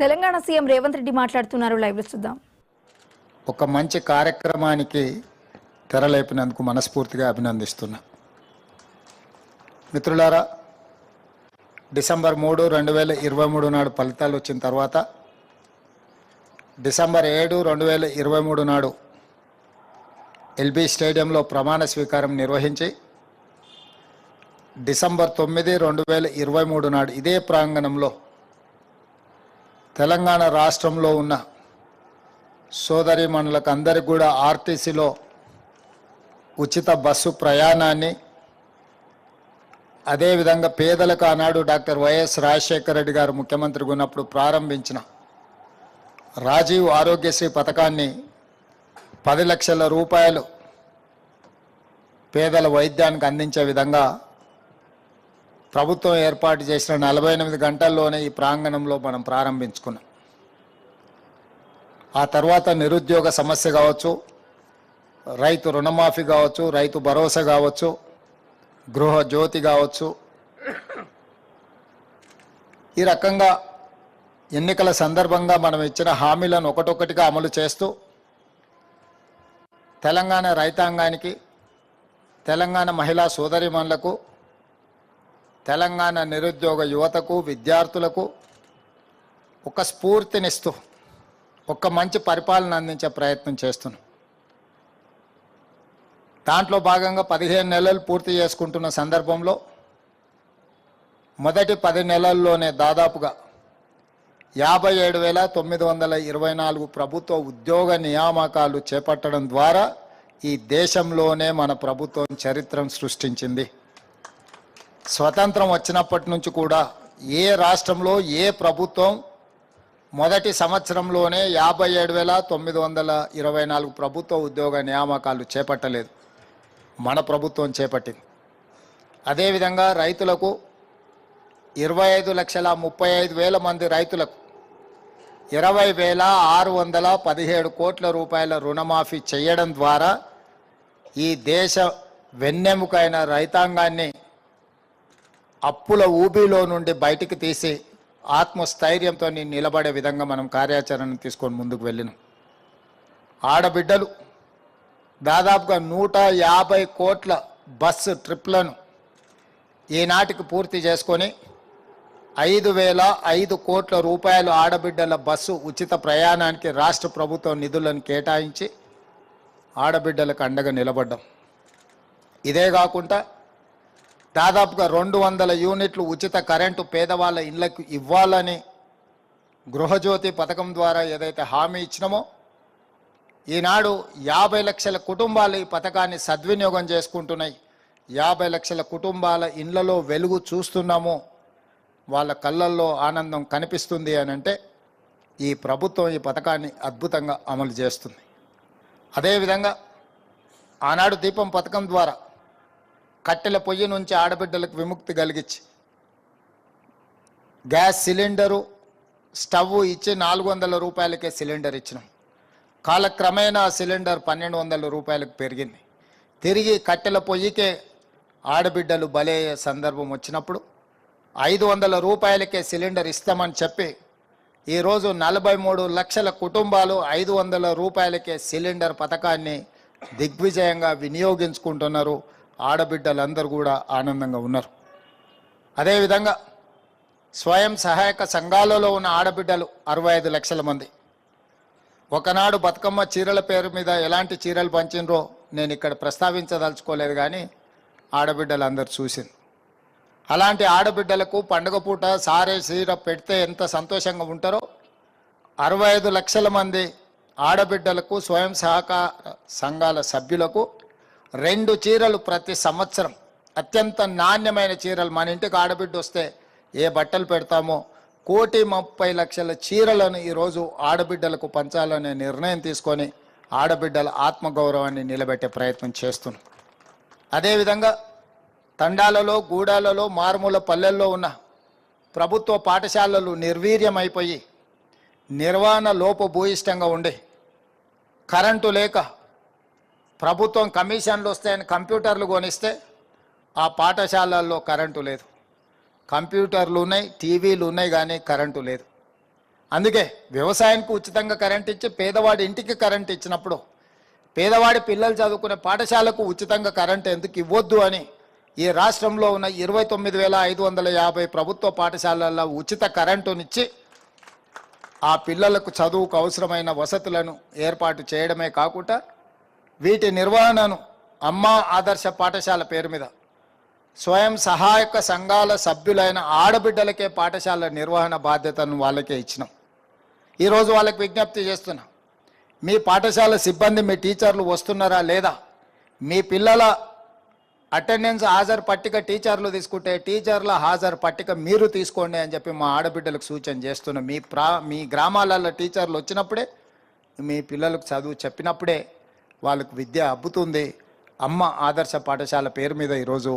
Telangana CM Revanth Reddy మాట్లాడుతున్నారు. Live లో చూద్దాం. ఒక మంచి కార్యక్రమానికి తెరలేపినందుకు మనస్ఫూర్తిగా అభినందిస్తున్నా. మిత్రులారా, డిసెంబర్ 3, 2023 నాడు ఫలితాలు వచ్చిన తర్వాత డిసెంబర్ 7, 2023 నాడు ఎల్బీ స్టేడియంలో ప్రమాణ స్వీకారం నిర్వహించి డిసెంబర్ 9, 2023 నాడు ఇదే ప్రాంగణంలో తెలంగాణ రాష్ట్రంలో ఉన్న సోదరీమణులకు అందరికీ కూడా ఆర్టీసీలో ఉచిత బస్సు ప్రయాణాన్ని, అదేవిధంగా పేదలకు ఆనాడు డాక్టర్ వైఎస్ రాజశేఖర రెడ్డి గారు ముఖ్యమంత్రిగా ఉన్నప్పుడు ప్రారంభించిన రాజీవ్ ఆరోగ్యశ్రీ పథకాన్ని 10 లక్షల రూపాయలు పేదల వైద్యానికి అందించే విధంగా ప్రభుత్వం ఏర్పాటు చేసిన 48 గంటల్లోనే ఈ ప్రాంగణంలో మనం ప్రారంభించుకున్నాం. ఆ తర్వాత నిరుద్యోగ సమస్య కావచ్చు, రైతు రుణమాఫీ కావచ్చు, రైతు భరోసా కావచ్చు, గృహ జ్యోతి కావచ్చు, ఈ రకంగా ఎన్నికల సందర్భంగా మనం ఇచ్చిన హామీలను ఒకటొక్కటిగా అమలు చేస్తూ తెలంగాణ రైతాంగానికి, తెలంగాణ మహిళా సోదరీమణులకు, తెలంగాణ నిరుద్యోగ యువతకు, విద్యార్థులకు ఒక స్ఫూర్తినిస్తూ ఒక మంచి పరిపాలన అందించే ప్రయత్నం చేస్తున్నాం. దాంట్లో భాగంగా 15 నెలలు పూర్తి చేసుకుంటున్న సందర్భంలో మొదటి 10 నెలల్లోనే దాదాపుగా 57,924 ప్రభుత్వ ఉద్యోగ నియామకాలు చేపట్టడం ద్వారా ఈ దేశంలోనే మన ప్రభుత్వం చరిత్రను సృష్టించింది. స్వతంత్రం వచ్చినప్పటి నుంచి కూడా ఏ రాష్ట్రంలో ఏ ప్రభుత్వం మొదటి సంవత్సరంలోనే 57,924 ప్రభుత్వ ఉద్యోగ నియామకాలు చేపట్టలేదు. మన ప్రభుత్వం చేపట్టింది. అదేవిధంగా రైతులకు 25,35,000 మంది రైతులకు 20,617 కోట్ల రూపాయల రుణమాఫీ చేయడం ద్వారా ఈ దేశ వెన్నెముకైన రైతాంగాన్ని అప్పుల ఊబిలో నుండి బయటికి తీసి ఆత్మస్థైర్యంతో నిలబడే విధంగా మనం కార్యాచరణ తీసుకొని ముందుకు వెళ్ళినాం. ఆడబిడ్డలు దాదాపుగా 150 కోట్ల బస్సు ట్రిప్లను ఈనాటికి పూర్తి చేసుకొని 5,005 కోట్ల రూపాయలు ఆడబిడ్డల బస్సు ఉచిత ప్రయాణానికి రాష్ట్ర ప్రభుత్వం నిధులను కేటాయించి ఆడబిడ్డలకు అండగా నిలబడ్డాం. ఇదే కాకుండా దాదాపుగా 200 యూనిట్లు ఉచిత కరెంటు పేదవాళ్ళ ఇళ్లకు ఇవ్వాలని గృహజ్యోతి పథకం ద్వారా ఏదైతే హామీ ఇచ్చినామో ఈనాడు 50 లక్షల కుటుంబాలు ఈ పథకాన్ని సద్వినియోగం చేసుకుంటున్నాయి. 50 లక్షల కుటుంబాల ఇళ్లలో వెలుగు చూస్తున్నాము, వాళ్ళ కళ్ళల్లో ఆనందం కనిపిస్తుంది అని అంటే ఈ ప్రభుత్వం ఈ పథకాన్ని అద్భుతంగా అమలు చేస్తుంది. అదేవిధంగా ఆనాడు దీపం పథకం ద్వారా కట్టెల పొయ్యి నుంచి ఆడబిడ్డలకు విముక్తి కలిగించి గ్యాస్ సిలిండరు, స్టవ్ ఇచ్చి 400 రూపాయలకే సిలిండర్ ఇచ్చినాం. కాలక్రమేణా సిలిండర్ 1,200 రూపాయలకు పెరిగింది. తిరిగి కట్టెల పొయ్యికే ఆడబిడ్డలు బలయ్యే సందర్భం వచ్చినప్పుడు 500 రూపాయలకే సిలిండర్ ఇస్తామని చెప్పి ఈరోజు 43 లక్షల కుటుంబాలు 500 రూపాయలకే సిలిండర్ పథకాన్ని దిగ్విజయంగా వినియోగించుకుంటున్నారు. ఆడబిడ్డలందరూ కూడా ఆనందంగా ఉన్నారు. అదేవిధంగా స్వయం సహాయక సంఘాలలో ఉన్న ఆడబిడ్డలు 65 లక్షల మంది ఒకనాడు బతుకమ్మ చీరల పేరు మీద ఎలాంటి చీరలు పంచినరో నేను ఇక్కడ ప్రస్తావించదలుచుకోలేదు, కానీ ఆడబిడ్డలందరూ చూసింది. అలాంటి ఆడబిడ్డలకు పండుగ పూట సారే చీర పెడితే ఎంత సంతోషంగా ఉంటారో 65 లక్షల మంది ఆడబిడ్డలకు స్వయం సహకార సంఘాల సభ్యులకు 2 చీరలు ప్రతి సంవత్సరం, అత్యంత నాణ్యమైన చీరలు, మన ఇంటికి ఆడబిడ్డ వస్తే ఏ బట్టలు పెడతామో 1,30,00,000 చీరలను ఈరోజు ఆడబిడ్డలకు పంచాలనే నిర్ణయం తీసుకొని ఆడబిడ్డల ఆత్మగౌరవాన్ని నిలబెట్టే ప్రయత్నం చేస్తున్నాం. అదేవిధంగా తండాలలో, గూడాలలో, మారుమూల పల్లెల్లో ఉన్న ప్రభుత్వ పాఠశాలలు నిర్వీర్యమైపోయి నిర్వహణ లోపభూయిష్టంగా ఉండి కరెంటు లేక ప్రభుత్వం కమిషన్లు వస్తాయని కంప్యూటర్లు కొనిస్తే ఆ పాఠశాలల్లో కరెంటు లేదు. కంప్యూటర్లు ఉన్నాయి, టీవీలు ఉన్నాయి, కానీ కరెంటు లేదు. అందుకే వ్యవసాయానికి ఉచితంగా కరెంట్ ఇచ్చి పేదవాడి ఇంటికి కరెంట్ ఇచ్చినప్పుడు పేదవాడి పిల్లలు చదువుకునే పాఠశాలకు ఉచితంగా కరెంట్ ఎందుకు ఇవ్వద్దు అని ఈ రాష్ట్రంలో ఉన్న 29,550 ప్రభుత్వ పాఠశాలల్లో ఉచిత కరెంటునిచ్చి ఆ పిల్లలకు చదువుకు అవసరమైన వసతులను ఏర్పాటు చేయడమే కాకుండా వీటి నిర్వహణను అమ్మ ఆదర్శ పాఠశాల పేరు మీద స్వయం సహాయక సంఘాల సభ్యులైన ఆడబిడ్డలకే పాఠశాల నిర్వహణ బాధ్యతను వాళ్ళకే ఇచ్చినాం. ఈరోజు వాళ్ళకి విజ్ఞప్తి చేస్తున్నా, మీ పాఠశాల సిబ్బంది మీ టీచర్లు వస్తున్నారా లేదా, మీ పిల్లల అటెండెన్స్ హాజరు పట్టిక టీచర్లు తీసుకుంటే టీచర్ల హాజరు పట్టిక మీరు తీసుకోండి అని చెప్పి మా ఆడబిడ్డలకు సూచన చేస్తున్నాం. మీ గ్రామాలలో టీచర్లు వచ్చినప్పుడే మీ పిల్లలకు చదువు చెప్పినప్పుడే వాళ్ళకు విద్య అబ్బుతుంది. అమ్మ ఆదర్శ పాఠశాల పేరు మీద ఈరోజు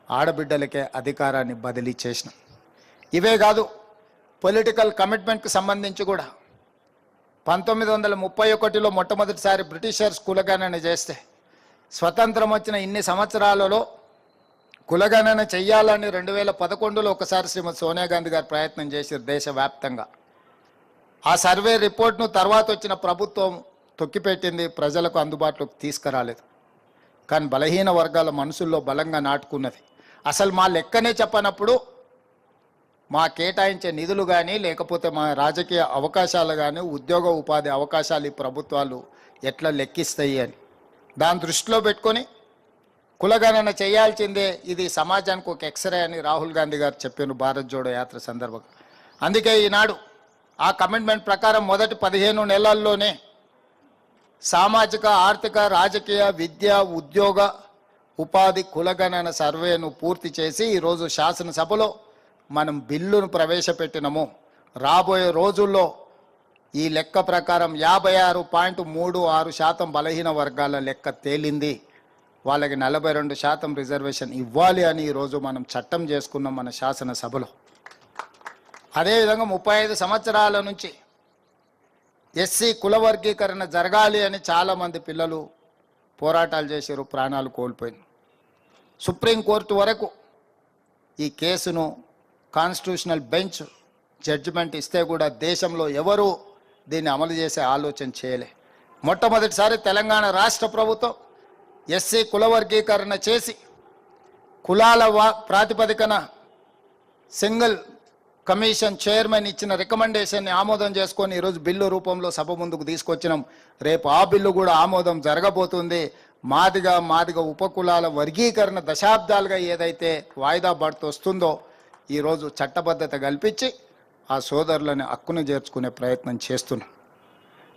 ఆడబిడ్డలకే అధికారాన్ని బదిలీ చేసినాం. ఇవే కాదు, పొలిటికల్ కమిట్మెంట్కి సంబంధించి కూడా 1931లో మొట్టమొదటిసారి బ్రిటిషర్స్ కులగణన చేస్తే స్వతంత్రం వచ్చిన ఇన్ని సంవత్సరాలలో కులగణన చెయ్యాలని 2011లో ఒకసారి శ్రీమతి సోనియా గాంధీ గారు ప్రయత్నం చేశారు దేశవ్యాప్తంగా. ఆ సర్వే రిపోర్ట్ను తర్వాత వచ్చిన ప్రభుత్వం తొక్కిపెట్టింది, ప్రజలకు అందుబాటులోకి తీసుకురాలేదు. కానీ బలహీన వర్గాల మనసుల్లో బలంగా నాటుకున్నది. అసలు మా లెక్కనే చెప్పనప్పుడు మా కేటాయించే నిధులు కానీ లేకపోతే మా రాజకీయ అవకాశాలు కానీ ఉద్యోగ ఉపాధి అవకాశాలు ఈ ప్రభుత్వాలు ఎట్లా లెక్కిస్తాయి అని దాన్ని దృష్టిలో పెట్టుకొని కులగణన చేయాల్సిందే, ఇది సమాజానికి ఒక ఎక్స్రే అని రాహుల్ గాంధీ గారు చెప్పారు భారత్ జోడో యాత్ర సందర్భంగా. అందుకే ఈనాడు ఆ కమిట్మెంట్ ప్రకారం మొదటి 15 నెలల్లోనే సామాజిక ఆర్థిక రాజకీయ విద్య ఉద్యోగ ఉపాధి కులగణన సర్వేను పూర్తి చేసి ఈరోజు శాసనసభలో మనం బిల్లును ప్రవేశపెట్టినము. రాబోయే రోజుల్లో ఈ లెక్క ప్రకారం 56.36% బలహీన వర్గాల లెక్క తేలింది. వాళ్ళకి 42% రిజర్వేషన్ ఇవ్వాలి అని ఈరోజు మనం చట్టం చేసుకున్నాం మన శాసనసభలో. అదేవిధంగా 35 సంవత్సరాల నుంచి ఎస్సీ కుల వర్గీకరణ జరగాలి అని చాలామంది పిల్లలు పోరాటాలు చేశారు, ప్రాణాలు కోల్పోయింది. సుప్రీంకోర్టు వరకు ఈ కేసును కాన్స్టిట్యూషనల్ బెంచ్ జడ్జిమెంట్ ఇస్తే కూడా దేశంలో ఎవరు దీన్ని అమలు చేసే ఆలోచన చేయలే. మొట్టమొదటిసారి తెలంగాణ రాష్ట్ర ప్రభుత్వం ఎస్సీ కుల వర్గీకరణ చేసి కులాల ప్రాతిపదికన సింగిల్ కమిషన్ చైర్మన్ ఇచ్చిన రికమెండేషన్ని ఆమోదం చేసుకొని ఈరోజు బిల్లు రూపంలో సభ ముందుకు తీసుకొచ్చినాం. రేపు ఆ బిల్లు కూడా ఆమోదం జరగబోతుంది. మాదిగ ఉపకులాల వర్గీకరణ దశాబ్దాలుగా ఏదైతే వాయిదా పడుతూ వస్తుందో ఈరోజు చట్టబద్ధత కల్పించి ఆ సోదరులని హక్కును చేర్చుకునే ప్రయత్నం చేస్తున్నాం.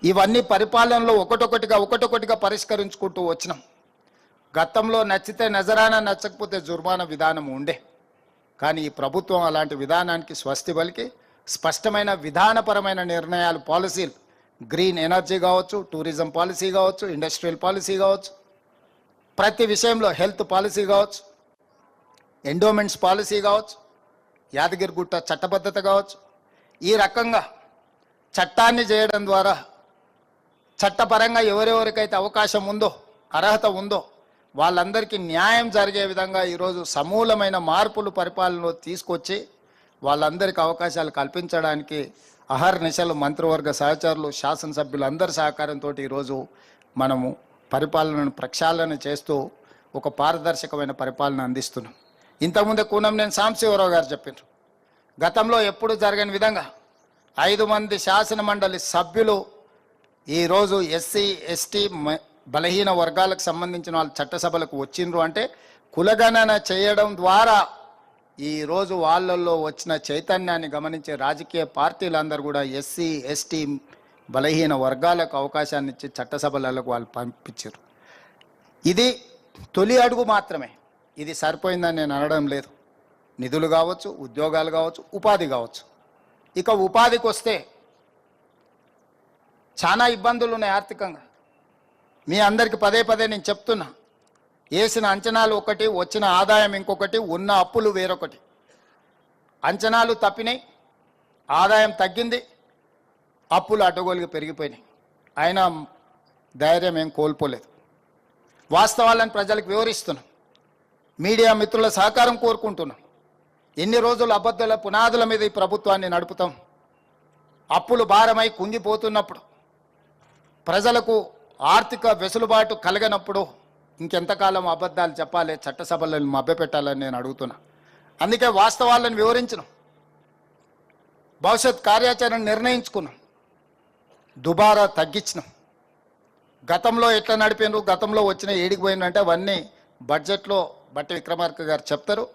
ఇవన్నీ పరిపాలనలో ఒకటొకటిగా పరిష్కరించుకుంటూ వచ్చినాం. గతంలో నచ్చితే నజరానా, నచ్చకపోతే జుర్మానా విధానం ఉండే. కానీ ఈ ప్రభుత్వం అలాంటి విధానానికి స్వస్తి పలికి స్పష్టమైన విధానపరమైన నిర్ణయాలు, పాలసీలు, గ్రీన్ ఎనర్జీ కావచ్చు, టూరిజం పాలసీ కావచ్చు, ఇండస్ట్రియల్ పాలసీ కావచ్చు, ప్రతి విషయంలో హెల్త్ పాలసీ కావచ్చు, ఎండోమెంట్స్ పాలసీ కావచ్చు, యాదగిరిగుట్ట చట్టబద్ధత కావచ్చు, ఈ రకంగా చట్టాన్ని చేయడం ద్వారా చట్టపరంగా ఎవరెవరికైతే అవకాశం ఉందో, అర్హత ఉందో వాళ్ళందరికీ న్యాయం జరిగే విధంగా ఈరోజు సమూలమైన మార్పులు పరిపాలనలో తీసుకొచ్చి వాళ్ళందరికీ అవకాశాలు కల్పించడానికి అహర్నిశలు మంత్రివర్గ సహచరులు, శాసనసభ్యులు అందరి సహకారంతో ఈరోజు మనము పరిపాలనను ప్రక్షాళన చేస్తూ ఒక పారదర్శకమైన పరిపాలన అందిస్తున్నాం. ఇంతకుముందే కూనంనేని సాంబశివరావు గారు చెప్పారు, గతంలో ఎప్పుడు జరగని విధంగా 5 మంది శాసన మండలి సభ్యులు ఈరోజు ఎస్సీ ఎస్టీ బలహీన వర్గాలకు సంబంధించిన వాళ్ళు చట్టసభలకు వచ్చిండ్రు అంటే కులగణన చేయడం ద్వారా ఈరోజు వాళ్ళల్లో వచ్చిన చైతన్యాన్ని గమనించే రాజకీయ పార్టీలందరూ కూడా ఎస్సీ ఎస్టీ బలహీన వర్గాలకు అవకాశాన్ని ఇచ్చి చట్టసభలకు వాళ్ళు పంపించారు. ఇది తొలి అడుగు మాత్రమే. ఇది సరిపోయిందని నేను అనడం లేదు. నిధులు కావచ్చు, ఉద్యోగాలు కావచ్చు, ఉపాధి కావచ్చు. ఇక ఉపాధికి వస్తే చాలా ఇబ్బందులు ఉన్నాయి ఆర్థికంగా. మీ అందరికి పదే నేను చెప్తున్నా, వేసిన అంచనాలు ఒకటి, వచ్చిన ఆదాయం ఇంకొకటి, ఉన్న అప్పులు వేరొకటి. అంచనాలు తప్పినాయి, ఆదాయం తగ్గింది, అప్పులు అడ్డగోలుగా పెరిగిపోయినాయి. అయినా ధైర్యం ఏం కోల్పోలేదు. వాస్తవాలను ప్రజలకు వివరిస్తున్నాం. మీడియా మిత్రుల సహకారం కోరుకుంటున్నాం. ఎన్ని రోజులు అబద్ధాల పునాదుల మీద ఈ ప్రభుత్వాన్ని నడుపుతాం? అప్పులు భారమై కుంగిపోతున్నప్పుడు, ప్రజలకు ఆర్థిక వెసులుబాటు కలగనప్పుడు ఇంకెంతకాలం అబద్ధాలు చెప్పాలి, చట్టసభలను మభ్యపెట్టాలని నేను అడుగుతున్నా. అందుకే వాస్తవాలను వివరించను, భవిష్యత్ కార్యాచరణ నిర్ణయించుకున్నాం, దుబారా తగ్గించినాం. గతంలో ఎట్లా నడిపినారు, గతంలో వచ్చిన ఏడికి పోయిందంటే అవన్నీ బడ్జెట్లో బట్టి విక్రమార్క గారు చెప్తారు.